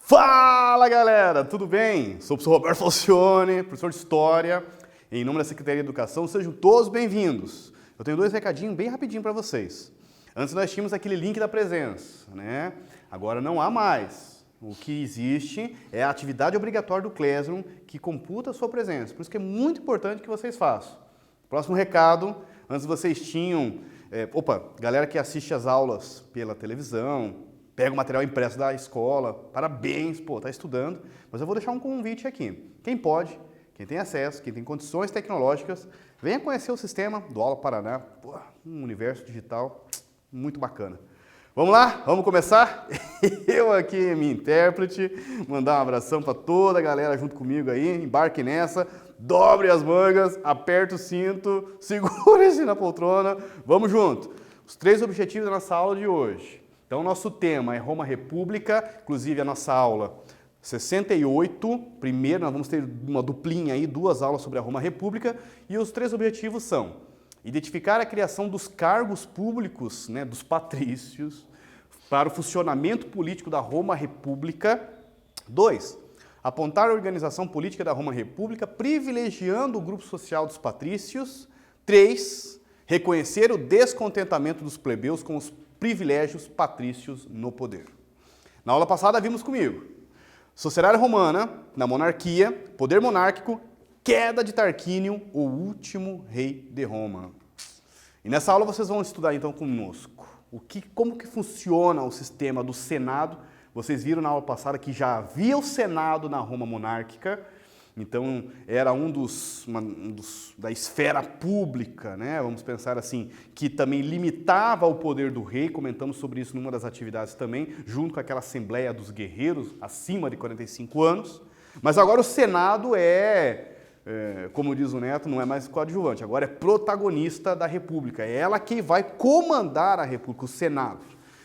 Fala galera, tudo bem? Sou o professor Roberto Falcione, professor de História. Em nome da Secretaria de Educação, sejam todos bem-vindos. Eu tenho dois recadinhos bem rapidinho para vocês. Antes nós tínhamos aquele link da presença, né? Agora não há mais. O que existe é a atividade obrigatória do Classroom que computa a sua presença. Por isso que é muito importante que vocês façam. Próximo recado, antes vocês tinham... galera que assiste as aulas pela televisão, pega o material impresso da escola, parabéns, tá estudando, mas eu vou deixar um convite aqui. Quem pode, quem tem acesso, quem tem condições tecnológicas, venha conhecer o sistema do Aula Paraná, um universo digital muito bacana. Vamos lá? Vamos começar? Eu aqui, minha intérprete, mandar um abração para toda a galera junto comigo aí, embarque nessa, dobre as mangas, aperte o cinto, segure-se na poltrona, vamos junto. Os 3 objetivos da nossa aula de hoje. Então, o nosso tema é Roma República, inclusive a nossa aula 68. Primeiro, nós vamos ter uma duplinha aí, 2 aulas sobre a Roma República. E os 3 objetivos são identificar a criação dos cargos públicos, né, dos patrícios, para o funcionamento político da Roma República. 2, apontar a organização política da Roma República, privilegiando o grupo social dos patrícios. 3, reconhecer o descontentamento dos plebeus com os privilégios patrícios no poder. Na aula passada vimos comigo Sociedade Romana, na monarquia, poder monárquico, queda de Tarquínio, o último rei de Roma. E nessa aula vocês vão estudar então conosco como que funciona o sistema do Senado. Vocês viram na aula passada que já havia o Senado na Roma monárquica. Então, era da esfera pública, né? Vamos pensar assim, que também limitava o poder do rei, comentamos sobre isso numa das atividades também, junto com aquela Assembleia dos Guerreiros, acima de 45 anos. Mas agora o Senado como diz o Neto, não é mais coadjuvante, agora é protagonista da República. É ela que vai comandar a República, o Senado,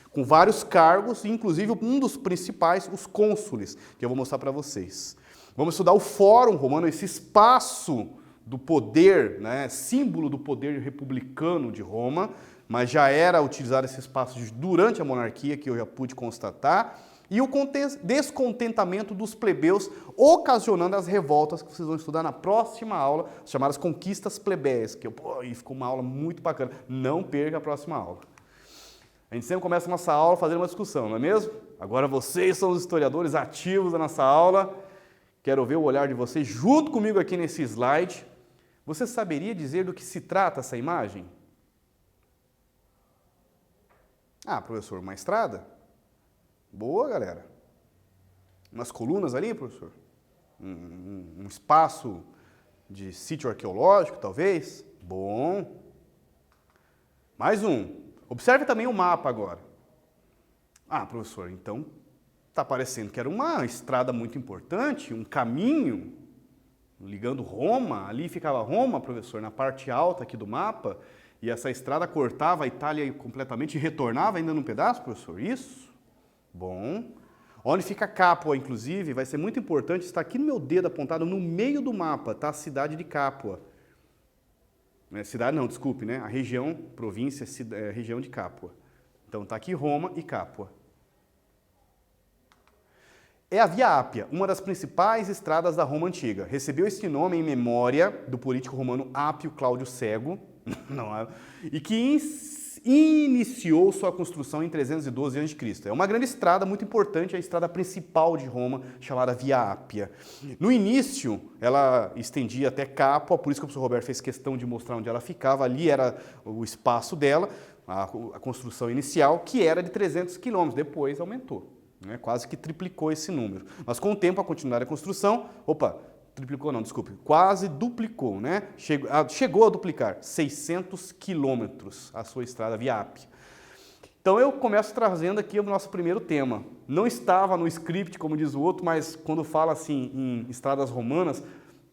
com vários cargos, inclusive um dos principais, os cônsules, que eu vou mostrar para vocês. Vamos estudar o Fórum Romano, esse espaço do poder, né, símbolo do poder republicano de Roma, mas já era utilizado esse espaço durante a monarquia, que eu já pude constatar, e o descontentamento dos plebeus, ocasionando as revoltas que vocês vão estudar na próxima aula, chamadas conquistas plebeias, que ficou uma aula muito bacana. Não perca a próxima aula. A gente sempre começa a nossa aula fazendo uma discussão, não é mesmo? Agora vocês são os historiadores ativos da nossa aula. Quero ver o olhar de vocês junto comigo aqui nesse slide. Você saberia dizer do que se trata essa imagem? Professor, uma estrada? Boa, galera. Umas colunas ali, professor? Um espaço de sítio arqueológico, talvez? Bom. Mais um. Observe também o mapa agora. Professor, então... está parecendo que era uma estrada muito importante, um caminho ligando Roma, ali ficava Roma, professor, na parte alta aqui do mapa, e essa estrada cortava a Itália completamente e retornava ainda num pedaço, professor? Isso? Bom. Onde fica Capua, inclusive, vai ser muito importante, está aqui no meu dedo apontado, no meio do mapa, está a cidade de Capua. Cidade não, desculpe, né? A região, província, região de Capua. Então está aqui Roma e Capua. É a Via Ápia, uma das principais estradas da Roma Antiga. Recebeu esse nome em memória do político romano Ápio Cláudio Cego, e que iniciou sua construção em 312 a.C. É uma grande estrada muito importante, a estrada principal de Roma, chamada Via Ápia. No início, ela estendia até Capua, por isso que o professor Roberto fez questão de mostrar onde ela ficava. Ali era o espaço dela, a construção inicial, que era de 300 quilômetros, depois aumentou. Quase que triplicou esse número. Mas com o tempo, a continuar a construção, quase duplicou, né? Chegou a duplicar 600 quilômetros a sua estrada Via Ápia. Então eu começo trazendo aqui o nosso primeiro tema. Não estava no script, como diz o outro, mas quando fala assim em estradas romanas,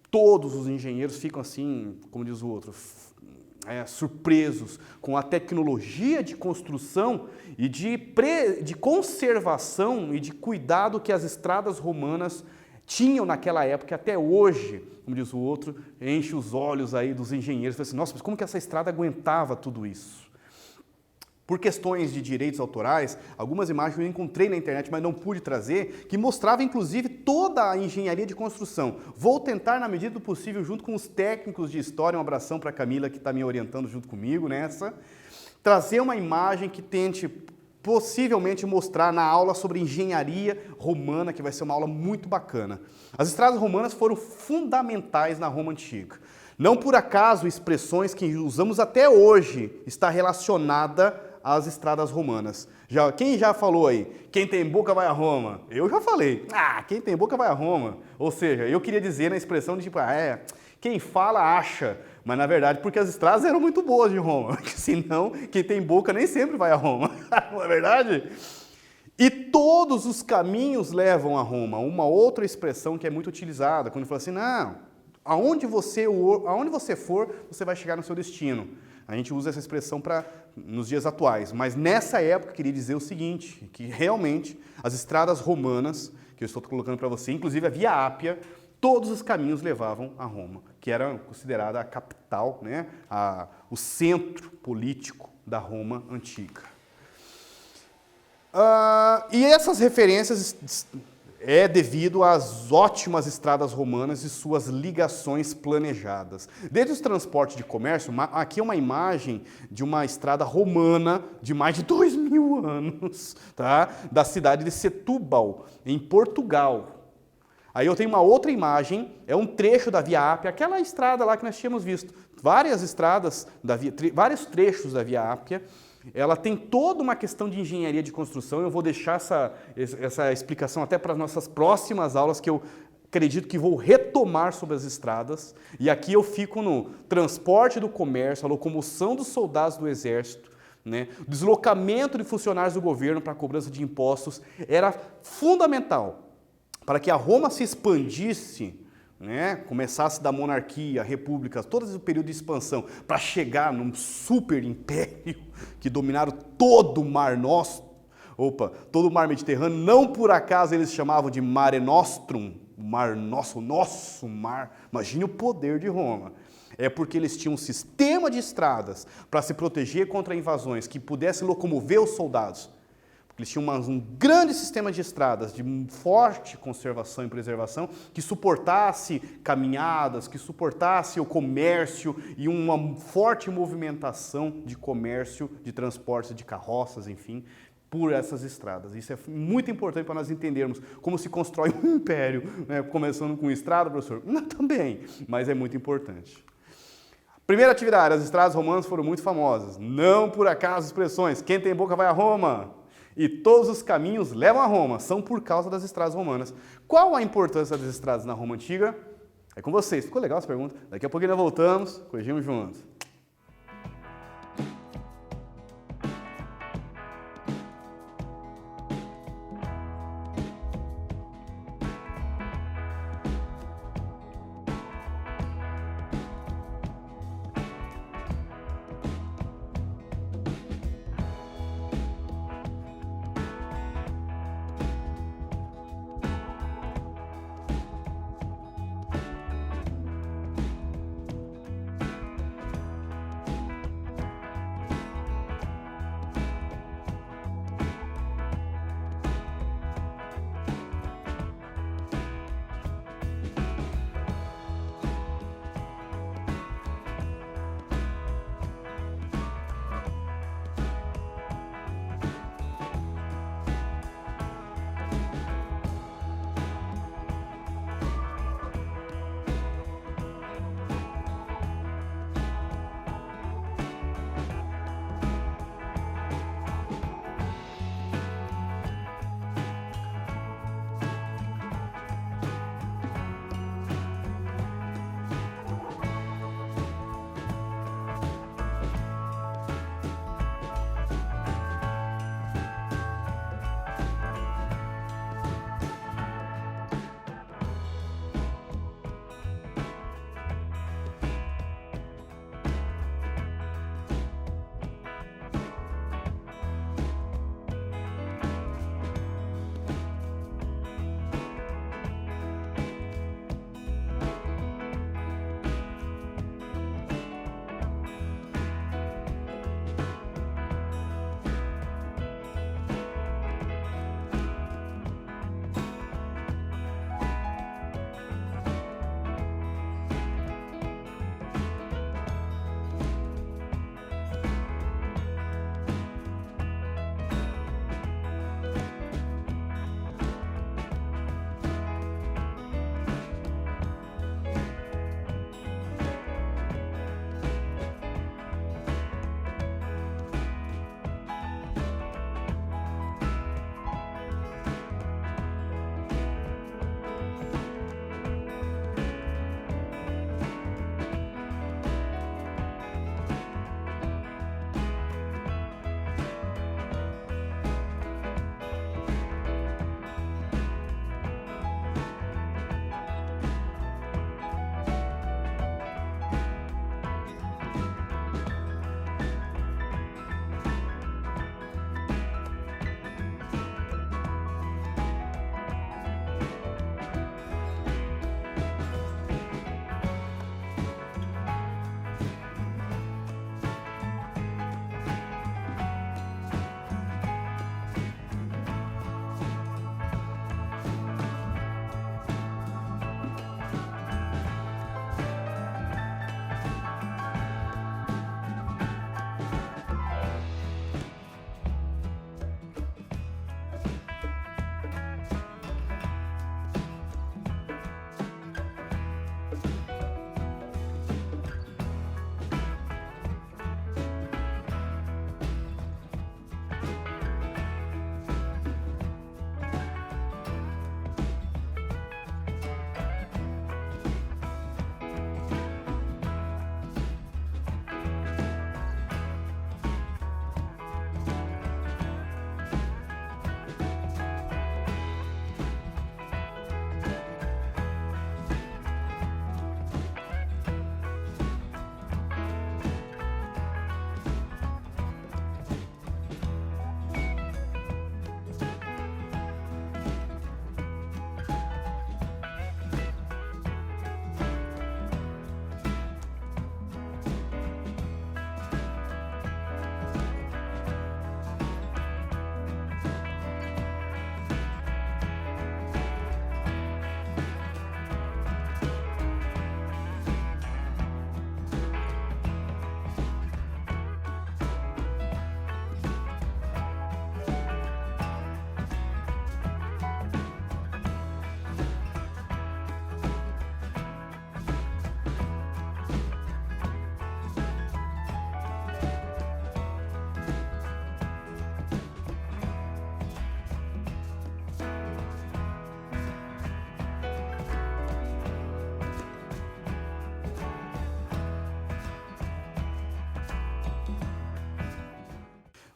todos os engenheiros ficam assim, como diz o outro, surpresos com a tecnologia de construção e de conservação e de cuidado que as estradas romanas tinham naquela época, até hoje, como diz o outro, enche os olhos aí dos engenheiros. Fala assim, nossa, mas como que essa estrada aguentava tudo isso? Por questões de direitos autorais, algumas imagens eu encontrei na internet, mas não pude trazer, que mostrava inclusive toda a engenharia de construção. Vou tentar, na medida do possível, junto com os técnicos de história, um abração para a Camila, que está me orientando junto comigo nessa, trazer uma imagem que tente possivelmente mostrar na aula sobre engenharia romana, que vai ser uma aula muito bacana. As estradas romanas foram fundamentais na Roma Antiga. Não por acaso expressões que usamos até hoje está relacionada às estradas romanas. Quem já falou aí? Quem tem boca vai a Roma. Eu já falei. Quem tem boca vai a Roma. Ou seja, eu queria dizer na expressão de tipo, quem fala acha. Mas na verdade, porque as estradas eram muito boas de Roma. Senão, quem tem boca nem sempre vai a Roma. Não é verdade? E todos os caminhos levam a Roma. Uma outra expressão que é muito utilizada, quando fala assim, não, aonde você for, você vai chegar no seu destino. A gente usa essa expressão nos dias atuais, mas nessa época eu queria dizer o seguinte, que realmente as estradas romanas, que eu estou colocando para você, inclusive a Via Ápia, todos os caminhos levavam a Roma, que era considerada a capital, né, o centro político da Roma antiga. E essas referências é devido às ótimas estradas romanas e suas ligações planejadas. Desde os transportes de comércio, aqui é uma imagem de uma estrada romana de mais de 2000 anos, tá? Da cidade de Setúbal, em Portugal. Aí eu tenho uma outra imagem, é um trecho da Via Ápia, aquela estrada lá que nós tínhamos visto. Vários trechos da Via Ápia. Ela tem toda uma questão de engenharia de construção. Eu vou deixar essa explicação até para as nossas próximas aulas, que eu acredito que vou retomar sobre as estradas. E aqui eu fico no transporte do comércio, a locomoção dos soldados do exército, né? O deslocamento de funcionários do governo para a cobrança de impostos era fundamental para que a Roma se expandisse, né? Começasse da monarquia, república, todo esse período de expansão, para chegar num super império que dominaram todo o Mar todo o Mar Mediterrâneo. Não por acaso eles chamavam de Mare Nostrum, Mar Nosso, nosso mar. Imagine o poder de Roma. É porque eles tinham um sistema de estradas para se proteger contra invasões que pudesse locomover os soldados. Eles tinham um grande sistema de estradas, de forte conservação e preservação, que suportasse caminhadas, que suportasse o comércio e uma forte movimentação de comércio, de transporte de carroças, enfim, por essas estradas. Isso é muito importante para nós entendermos como se constrói um império, né? Começando com estrada, professor? Não, também, mas é muito importante. Primeira atividade, as estradas romanas foram muito famosas. Não por acaso expressões, quem tem boca vai a Roma. E todos os caminhos levam a Roma, são por causa das estradas romanas. Qual a importância das estradas na Roma Antiga? É com vocês. Ficou legal essa pergunta? Daqui a pouquinho nós voltamos, corrigimos juntos.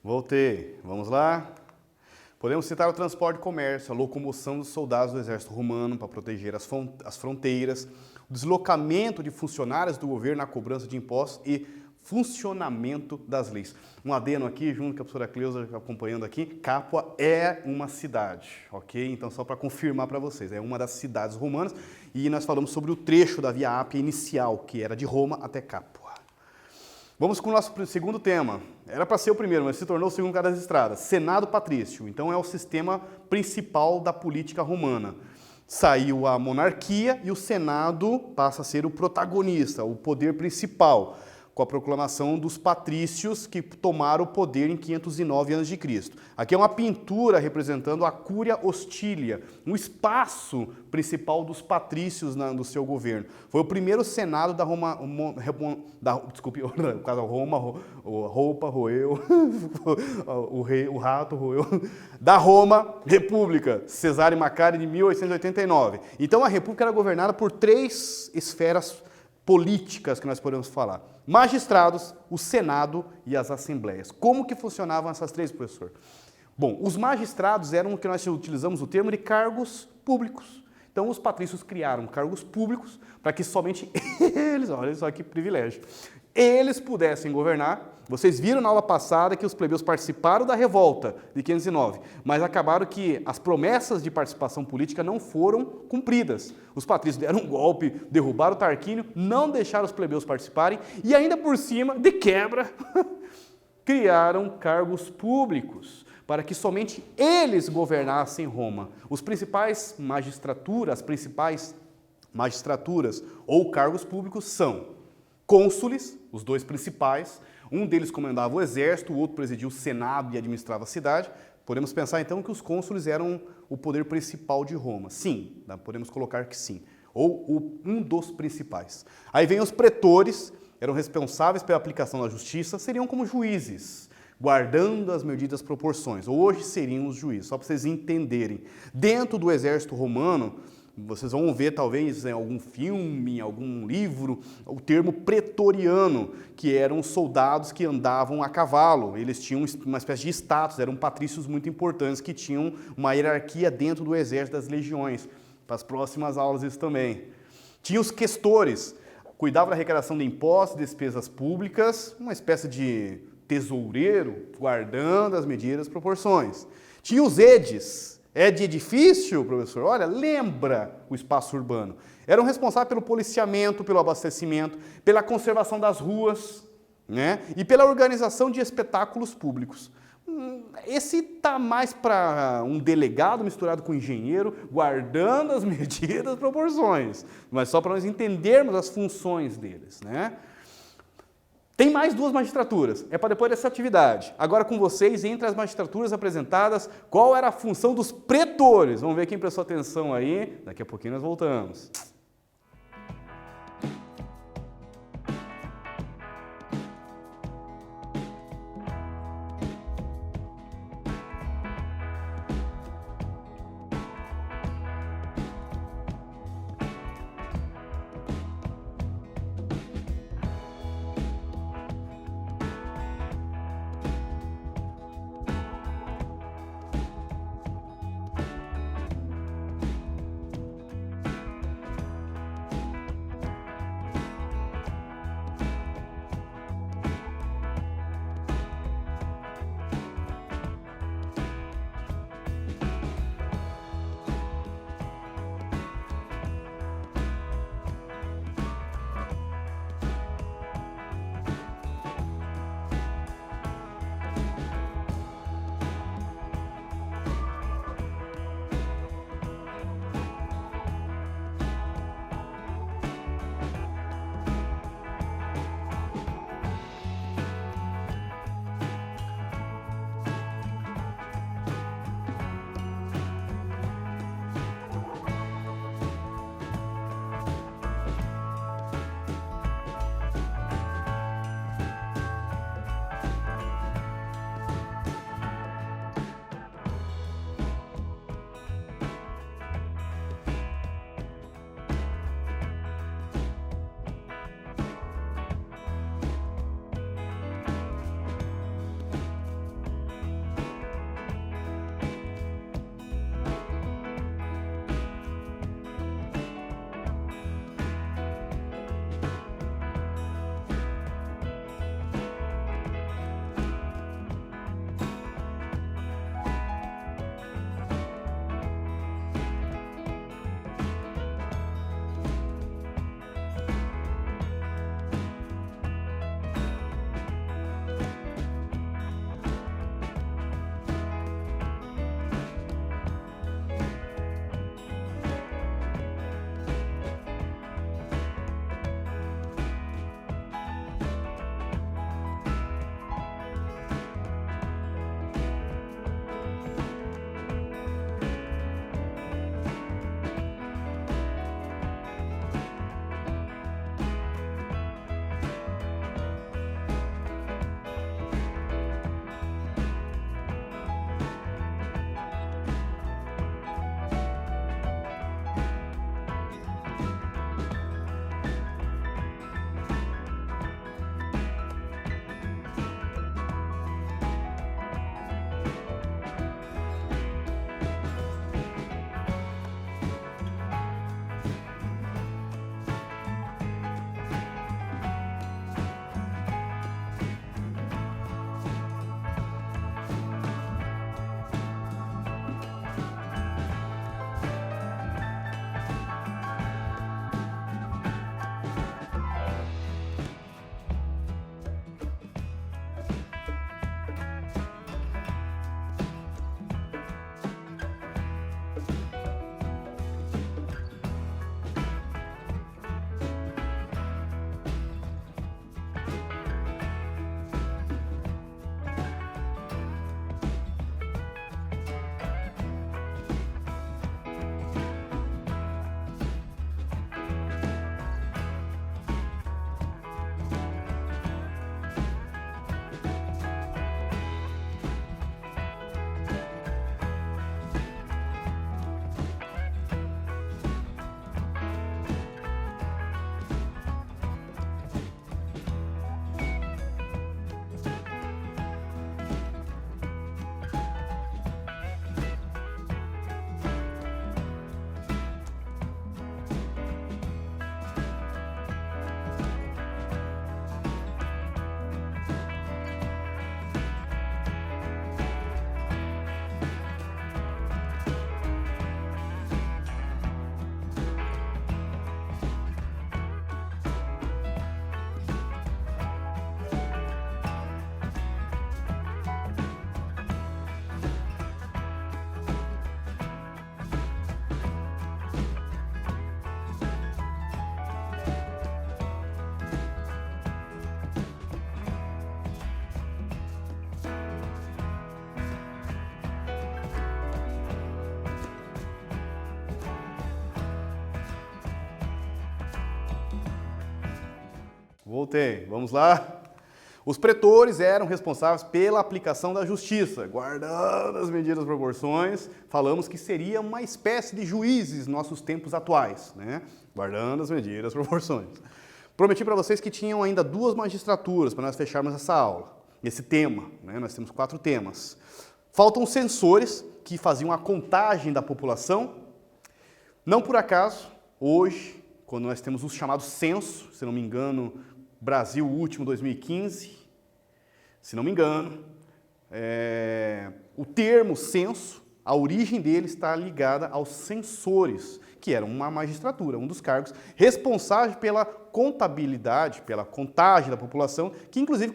Voltei. Vamos lá? Podemos citar o transporte e comércio, a locomoção dos soldados do exército romano para proteger as fronteiras, o deslocamento de funcionários do governo na cobrança de impostos e funcionamento das leis. Um adendo aqui, junto com a professora Cleusa acompanhando aqui, Capua é uma cidade, ok? Então, só para confirmar para vocês, é uma das cidades romanas e nós falamos sobre o trecho da Via Ápia inicial, que era de Roma até Capua. Vamos com o nosso segundo tema. Era para ser o primeiro, mas se tornou o segundo das estradas. Senado patrício. Então é o sistema principal da política romana. Saiu a monarquia e o Senado passa a ser o protagonista, o poder principal, com a proclamação dos patrícios que tomaram o poder em 509 a.C. Aqui é uma pintura representando a Cúria Hostilia, um espaço principal dos patrícios no seu governo. Foi o primeiro senado da Roma, desculpe, no caso Roma, roupa roeu, o rato roeu, da Roma República, Cesare Macari de 1889. Então a República era governada por 3 esferas políticas que nós podemos falar. Magistrados, o Senado e as Assembleias. Como que funcionavam essas 3, professor? Bom, os magistrados eram o que nós utilizamos o termo de cargos públicos. Então, os patrícios criaram cargos públicos para que somente eles, olha só que privilégio, eles pudessem governar. Vocês viram na aula passada que os plebeus participaram da revolta de 509, mas acabaram que as promessas de participação política não foram cumpridas. Os patrícios deram um golpe, derrubaram o Tarquínio, não deixaram os plebeus participarem e ainda por cima, de quebra, criaram cargos públicos para que somente eles governassem Roma. As principais magistraturas ou cargos públicos são cônsules, os 2 principais. Um deles comandava o exército, o outro presidia o senado e administrava a cidade. Podemos pensar então que os cônsules eram o poder principal de Roma. Sim, podemos colocar que sim. Ou um dos principais. Aí vem os pretores, eram responsáveis pela aplicação da justiça, seriam como juízes, guardando as medidas proporções. Hoje seriam os juízes, só para vocês entenderem. Dentro do exército romano, vocês vão ver, talvez, em algum filme, em algum livro, o termo pretoriano, que eram soldados que andavam a cavalo. Eles tinham uma espécie de status, eram patrícios muito importantes, que tinham uma hierarquia dentro do exército das legiões. Para as próximas aulas isso também. Tinha os questores, cuidavam da arrecadação de impostos, despesas públicas, uma espécie de tesoureiro, guardando as medidas proporções. Tinha os edes. É de edifício, professor? Olha, lembra o espaço urbano. Eram responsáveis pelo policiamento, pelo abastecimento, pela conservação das ruas, né? E pela organização de espetáculos públicos. Esse está mais para um delegado misturado com um engenheiro, guardando as medidas proporções, mas só para nós entendermos as funções deles, né? Tem mais 2 magistraturas, é para depois dessa atividade. Agora com vocês, entre as magistraturas apresentadas, qual era a função dos pretores? Vamos ver quem prestou atenção aí, daqui a pouquinho nós voltamos. Voltei. Vamos lá? Os pretores eram responsáveis pela aplicação da justiça, guardando as medidas proporções. Falamos que seria uma espécie de juízes nos nossos tempos atuais, né? Guardando as medidas proporções. Prometi para vocês que tinham ainda 2 magistraturas para nós fecharmos essa aula, esse tema, né? Nós temos 4 temas. Faltam censores que faziam a contagem da população. Não por acaso, hoje, quando nós temos os chamados censos, se não me engano, Brasil último 2015, se não me engano, o termo censo, a origem dele está ligada aos censores, que eram uma magistratura, um dos cargos responsável pela contabilidade, pela contagem da população, que inclusive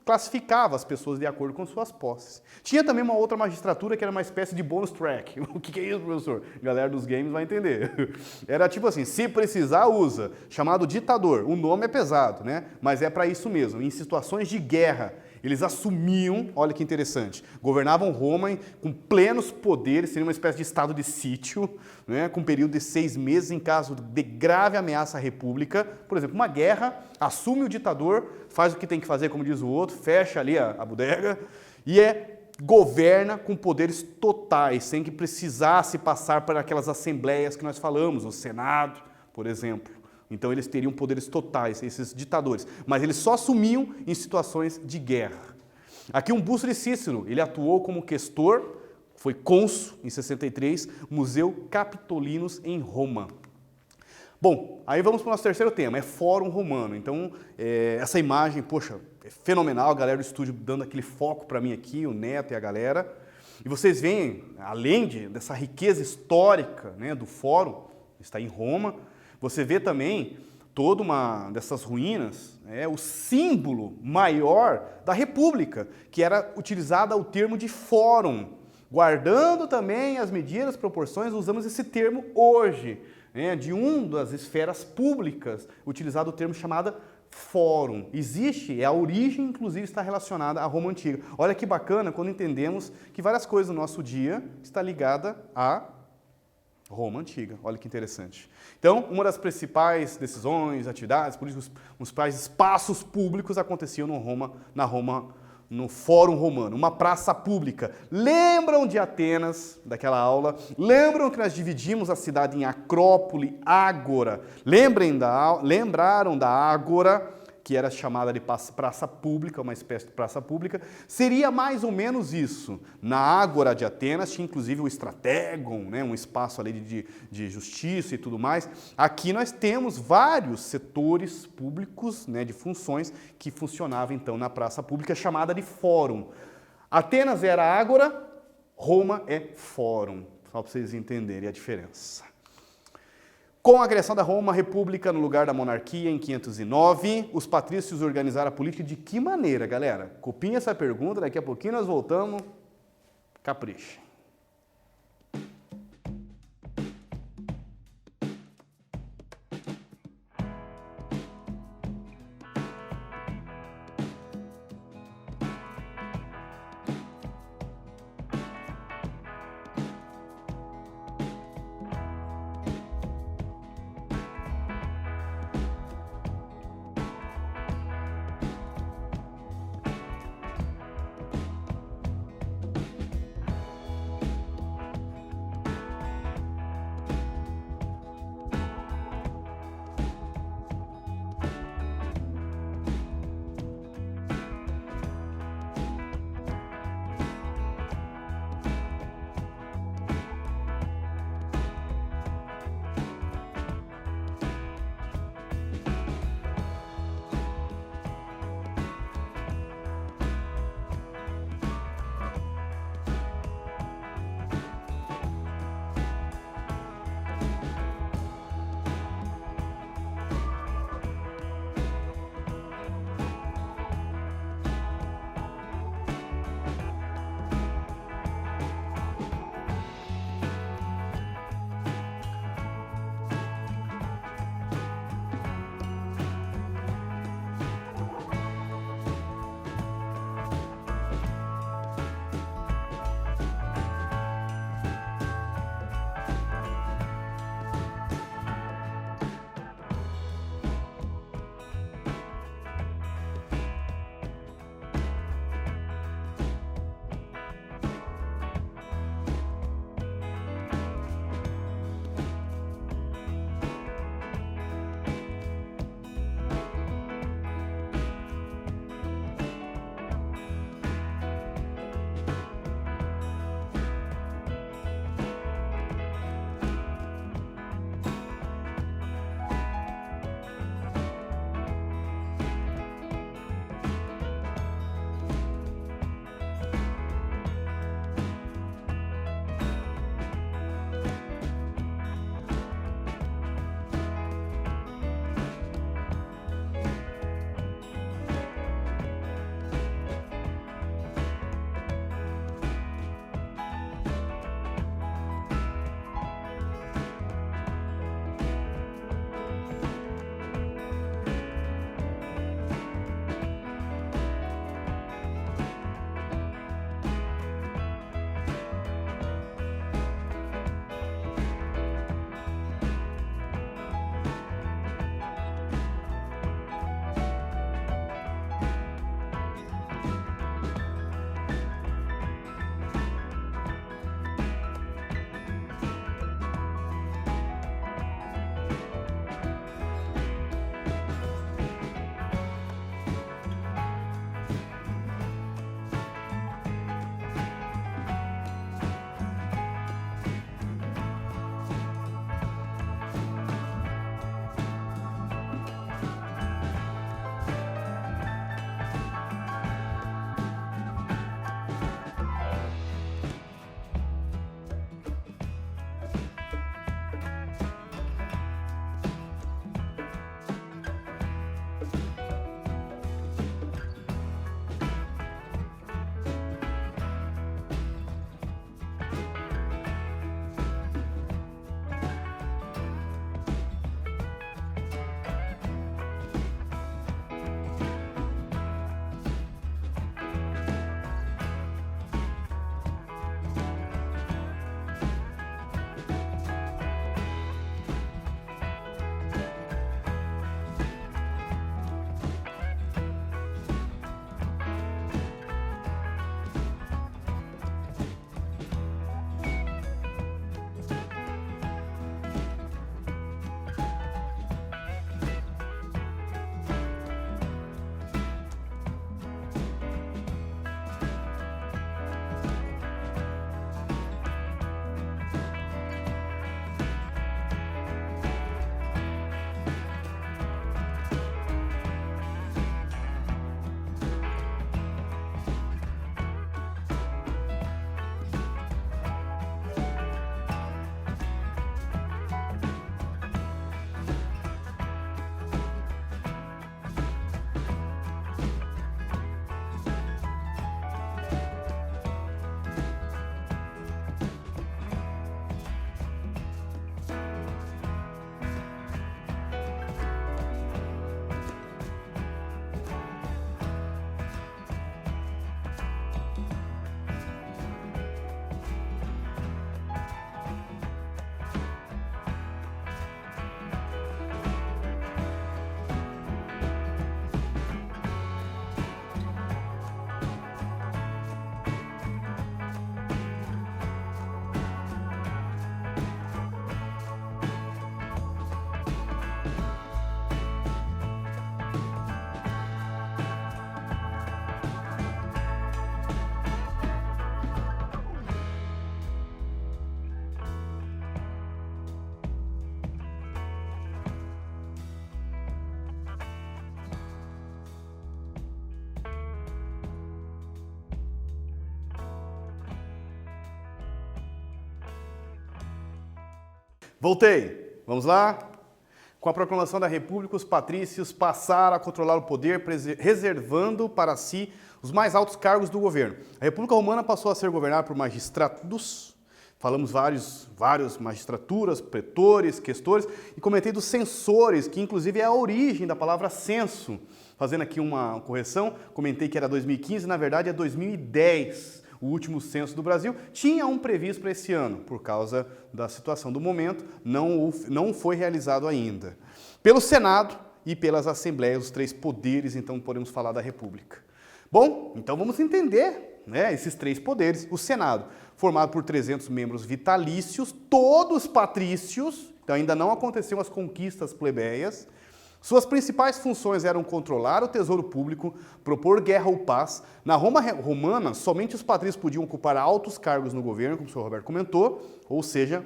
classificava as pessoas de acordo com suas posses. Tinha também uma outra magistratura que era uma espécie de bonus track. O que é isso, professor? A galera dos games vai entender. Era tipo assim, se precisar, usa. Chamado ditador. O nome é pesado, né? Mas é para isso mesmo. Em situações de guerra, eles assumiam, olha que interessante, governavam Roma com plenos poderes, seria uma espécie de estado de sítio, né, com um período de 6 meses em caso de grave ameaça à república. Por exemplo, uma guerra, assume o ditador, faz o que tem que fazer, como diz o outro, fecha ali a bodega e governa com poderes totais, sem que precisasse passar por aquelas assembleias que nós falamos, o Senado, por exemplo. Então eles teriam poderes totais, esses ditadores, mas eles só assumiam em situações de guerra. Aqui um busto de Cícero, ele atuou como questor, foi cônsul em 63, Museu Capitolinus em Roma. Bom, aí vamos para o nosso terceiro tema, é Fórum Romano. Então, essa imagem, poxa, é fenomenal, a galera do estúdio dando aquele foco para mim aqui, o Neto e a galera. E vocês veem, além dessa riqueza histórica, né, do Fórum, está em Roma, você vê também toda uma dessas ruínas, o símbolo maior da República, que era utilizado o termo de fórum, guardando também as medidas, proporções, usamos esse termo hoje, de das esferas públicas, utilizado o termo chamado fórum. Existe, a origem inclusive está relacionada à Roma Antiga. Olha que bacana quando entendemos que várias coisas do nosso dia está ligada a Roma Antiga, olha que interessante. Então, uma das principais decisões, atividades políticas, os principais espaços públicos aconteciam no Fórum Romano, uma praça pública. Lembram de Atenas, daquela aula? Lembram que nós dividimos a cidade em Acrópole, Ágora? Lembraram da Ágora, que era chamada de praça pública, uma espécie de praça pública? Seria mais ou menos isso. Na Ágora de Atenas tinha inclusive o Strategon, um espaço ali de justiça e tudo mais. Aqui nós temos vários setores públicos, de funções que funcionavam então na praça pública chamada de fórum. Atenas era Ágora, Roma é fórum, só para vocês entenderem a diferença. Com a criação da Roma República no lugar da monarquia em 509, os patrícios organizaram a política de que maneira, galera? Copiem essa pergunta, daqui a pouquinho nós voltamos. Capricha. Voltei. Vamos lá? Com a proclamação da República, os patrícios passaram a controlar o poder, reservando para si os mais altos cargos do governo. A República Romana passou a ser governada por magistrados, falamos vários magistraturas, pretores, questores, e comentei dos censores, que inclusive é a origem da palavra censo. Fazendo aqui uma correção, comentei que era 2015, na verdade é 2010. O último censo do Brasil tinha um previsto para esse ano, por causa da situação do momento, não foi realizado ainda. Pelo Senado e pelas Assembleias, os três poderes, então podemos falar da República. Bom, então vamos entender, né, esses três poderes. O Senado, formado por 300 membros vitalícios, todos patrícios, então ainda não aconteciam as conquistas plebeias. Suas principais funções eram controlar o tesouro público, propor guerra ou paz. Na Roma romana, somente os patrícios podiam ocupar altos cargos no governo, como o senhor Roberto comentou, ou seja,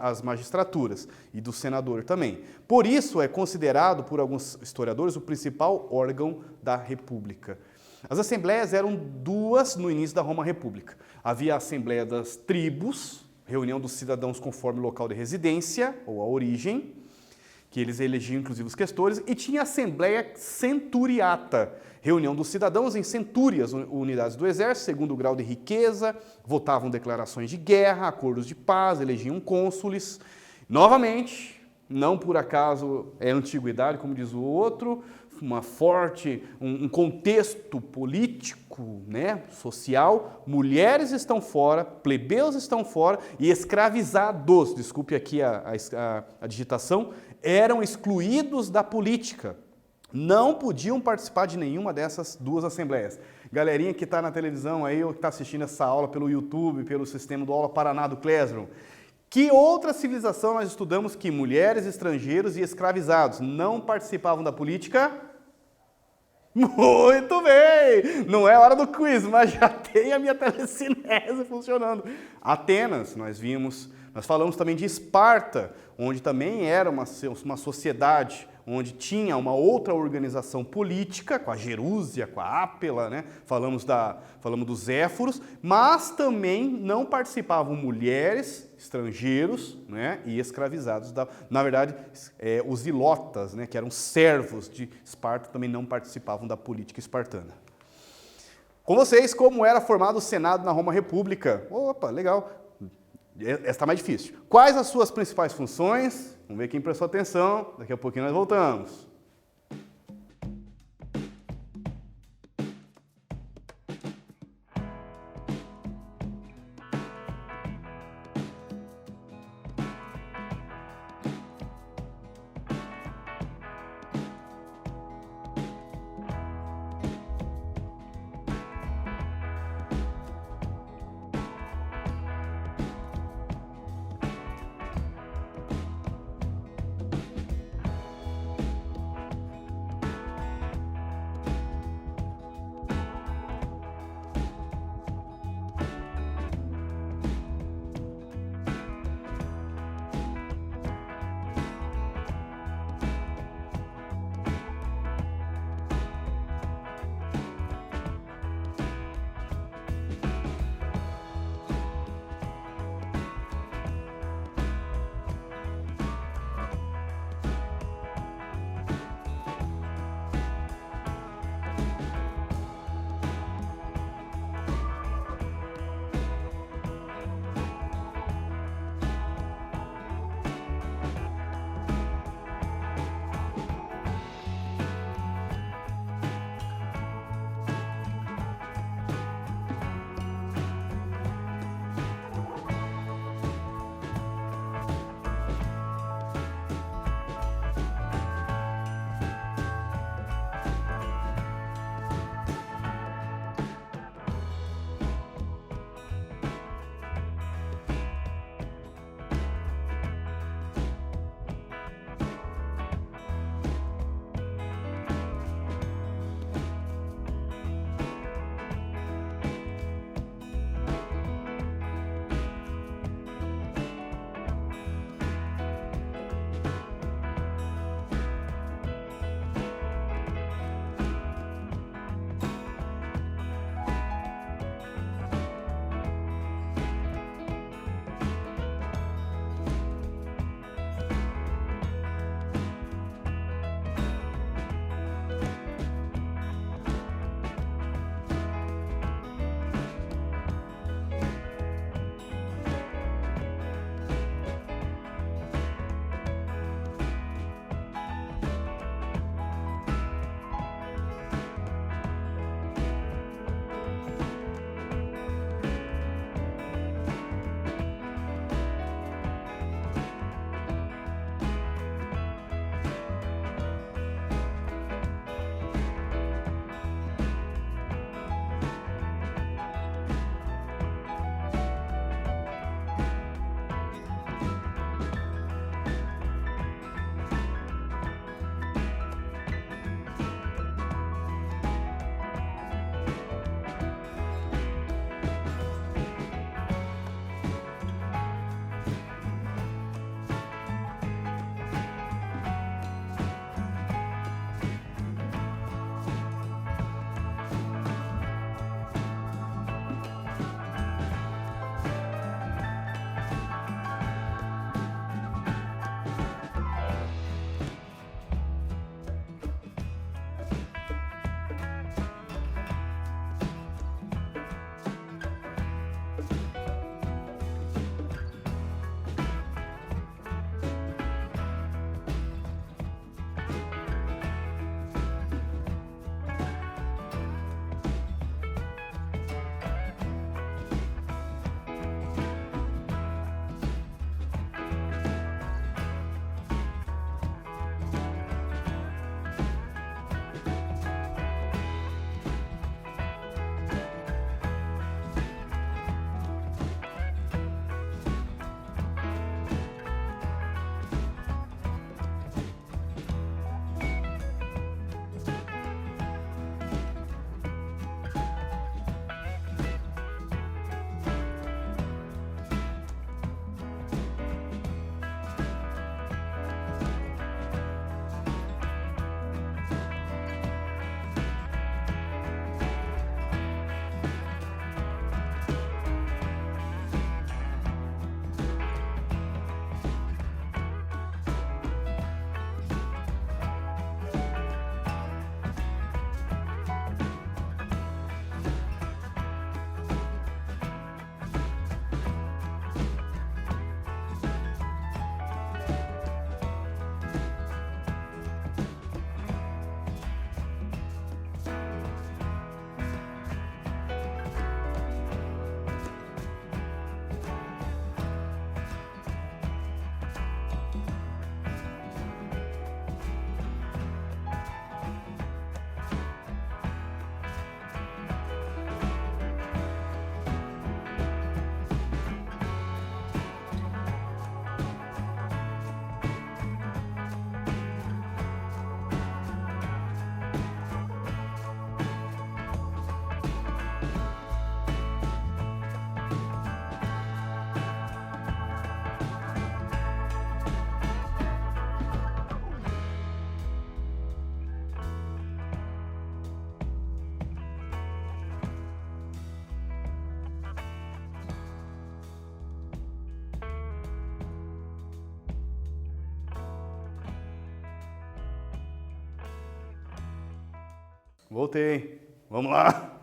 as magistraturas e do senador também. Por isso é considerado, por alguns historiadores, o principal órgão da República. As assembleias eram duas no início da Roma República. Havia a Assembleia das Tribos, reunião dos cidadãos conforme o local de residência ou a origem, que eles elegiam inclusive os questores, e tinha a Assembleia Centuriata, reunião dos cidadãos em centúrias, unidades do exército, segundo o grau de riqueza, votavam declarações de guerra, acordos de paz, elegiam cônsules. Novamente, não por acaso é antiguidade, como diz o outro, um contexto político, né, social, mulheres estão fora, plebeus estão fora e escravizados, desculpe aqui a digitação, eram excluídos da política. Não podiam participar de nenhuma dessas duas assembleias. Galerinha que está na televisão aí ou que está assistindo essa aula pelo YouTube, pelo sistema do Aula Paraná do Classroom, que outra civilização nós estudamos que mulheres, estrangeiros e escravizados não participavam da política? Muito bem! Não é hora do quiz, mas já tem a minha telecinese funcionando. Atenas, nós falamos também de Esparta, onde também era uma sociedade, onde tinha uma outra organização política, com a Gerúsia, com a Ápela, né? Falamos dos Éforos, mas também não participavam mulheres, estrangeiros, né? E escravizados. Na verdade, os ilotas, né? Que eram servos de Esparta, também não participavam da política espartana. Com vocês, como era formado o Senado na Roma República? Opa, legal! Essa está mais difícil. Quais as suas principais funções? Vamos ver quem prestou atenção. Daqui a pouquinho nós voltamos. Voltei. Vamos lá.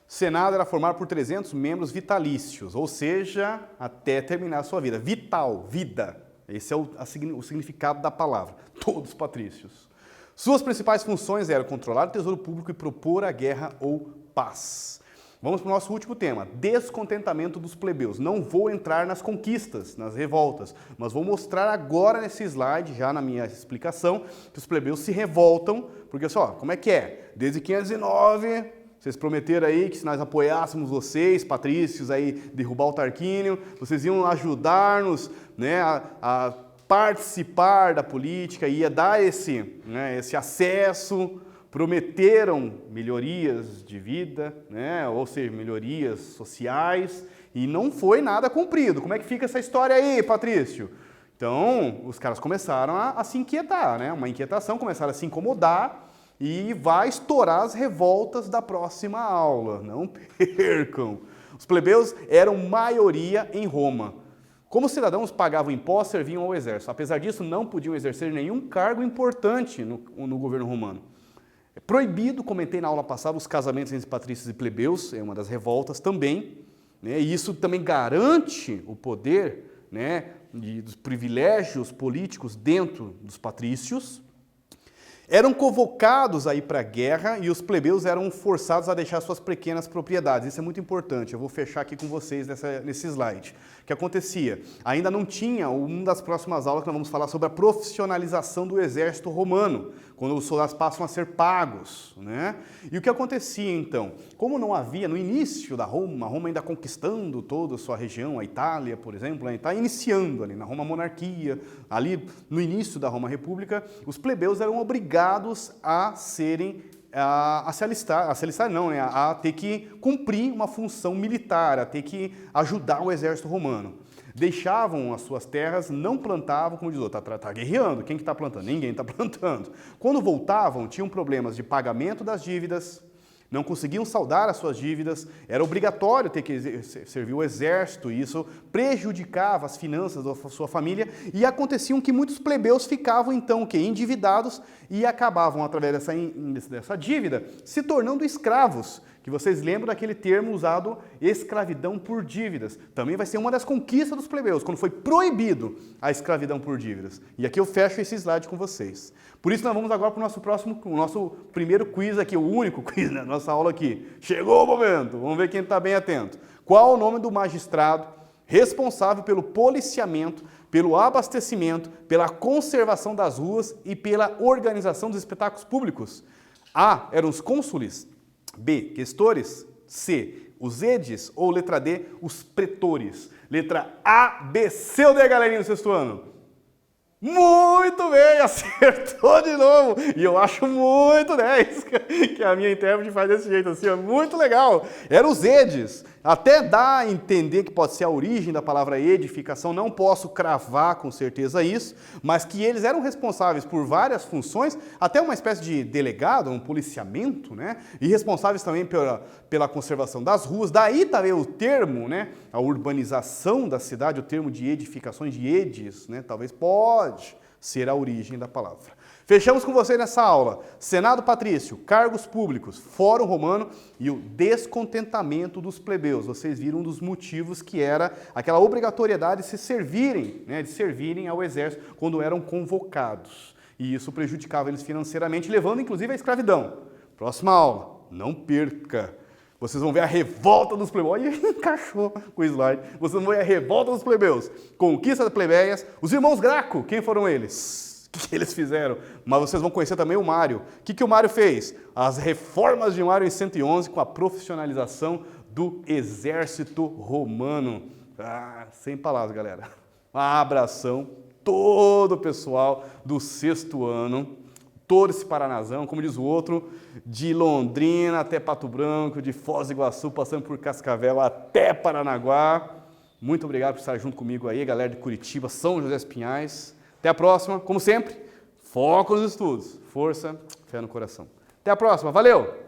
O Senado era formado por 300 membros vitalícios, ou seja, até terminar a sua vida. Vital, vida. Esse é o significado da palavra. Todos patrícios. Suas principais funções eram controlar o tesouro público e propor a guerra ou paz. Vamos para o nosso último tema, descontentamento dos plebeus. Não vou entrar nas conquistas, nas revoltas, mas vou mostrar agora nesse slide, já na minha explicação, que os plebeus se revoltam, porque só, como é que é? Desde 509, vocês prometeram aí que se nós apoiássemos vocês, patrícios, aí derrubar o Tarquínio, vocês iam ajudar-nos, né, a participar da política, ia dar esse acesso. Prometeram melhorias de vida, né? Ou seja, melhorias sociais, e não foi nada cumprido. Como é que fica essa história aí, Patrício? Então, os caras começaram a se inquietar, né? Uma inquietação, começaram a se incomodar e vai estourar as revoltas da próxima aula. Não percam! Os plebeus eram maioria em Roma. Como cidadãos pagavam impostos, serviam ao exército. Apesar disso, não podiam exercer nenhum cargo importante no governo romano. É proibido, comentei na aula passada, os casamentos entre patrícios e plebeus, é uma das revoltas também, né? E isso também garante o poder, né, dos privilégios políticos dentro dos patrícios. Eram convocados a ir para a guerra e os plebeus eram forçados a deixar suas pequenas propriedades. Isso é muito importante, eu vou fechar aqui com vocês nesse slide. O que acontecia? Ainda não tinha, uma das próximas aulas que nós vamos falar sobre a profissionalização do exército romano, quando os soldados passam a ser pagos, né? E o que acontecia então? Como não havia, no início da Roma ainda conquistando toda a sua região, a Itália, por exemplo, está iniciando ali na Roma monarquia, ali no início da Roma República, os plebeus eram obrigados a se alistar não, né? A ter que cumprir uma função militar, a ter que ajudar o exército romano. Deixavam as suas terras, não plantavam, como diz o outro, tá guerreando. Quem que está plantando? Ninguém está plantando. Quando voltavam, tinham problemas de pagamento das dívidas, não conseguiam saldar as suas dívidas, era obrigatório ter que servir o exército, e isso prejudicava as finanças da sua família, e aconteciam que muitos plebeus ficavam então endividados e acabavam, através dessa dívida, se tornando escravos, que vocês lembram daquele termo usado, escravidão por dívidas. Também vai ser uma das conquistas dos plebeus, quando foi proibido a escravidão por dívidas. E aqui eu fecho esse slide com vocês. Por isso nós vamos agora para o nosso primeiro quiz aqui, o único quiz da nossa aula aqui. Chegou o momento, vamos ver quem está bem atento. Qual o nome do magistrado responsável pelo policiamento, pelo abastecimento, pela conservação das ruas e pela organização dos espetáculos públicos? A. Eram os cônsules. B. Questores. C. Os edes. Ou letra D. Os pretores. Letra A, B, C ou D, galerinha do sexto ano? Muito bem, acertou de novo. E eu acho muito 10 que a minha intérprete faz desse jeito assim, é muito legal. Eram os edes. Até dá a entender que pode ser a origem da palavra edificação, não posso cravar com certeza isso, mas que eles eram responsáveis por várias funções, até uma espécie de delegado, um policiamento, né? E responsáveis também pela conservação das ruas. Daí também o termo, né? A urbanização da cidade, o termo de edificações, de edes, né? Talvez pode ser a origem da palavra. Fechamos com vocês nessa aula. Senado patrício, cargos públicos, Fórum Romano e o descontentamento dos plebeus. Vocês viram um dos motivos que era aquela obrigatoriedade de se servirem, né, de servirem ao exército quando eram convocados. E isso prejudicava eles financeiramente, levando inclusive à escravidão. Próxima aula, não perca. Vocês vão ver a revolta dos plebeus. Olha, encaixou com o slide. Vocês vão ver a revolta dos plebeus. Conquista das plebeias. Os irmãos Graco, quem foram eles? O que eles fizeram? Mas vocês vão conhecer também o Mário. O que o Mário fez? As reformas de Mário em 111 com a profissionalização do exército romano. Sem palavras, galera. Um abração, todo o pessoal do sexto ano, todo esse Paranazão, como diz o outro, de Londrina até Pato Branco, de Foz do Iguaçu, passando por Cascavel até Paranaguá. Muito obrigado por estar junto comigo aí, galera de Curitiba, São José dos Pinhais. Até a próxima, como sempre, foco nos estudos, força, fé no coração. Até a próxima, valeu!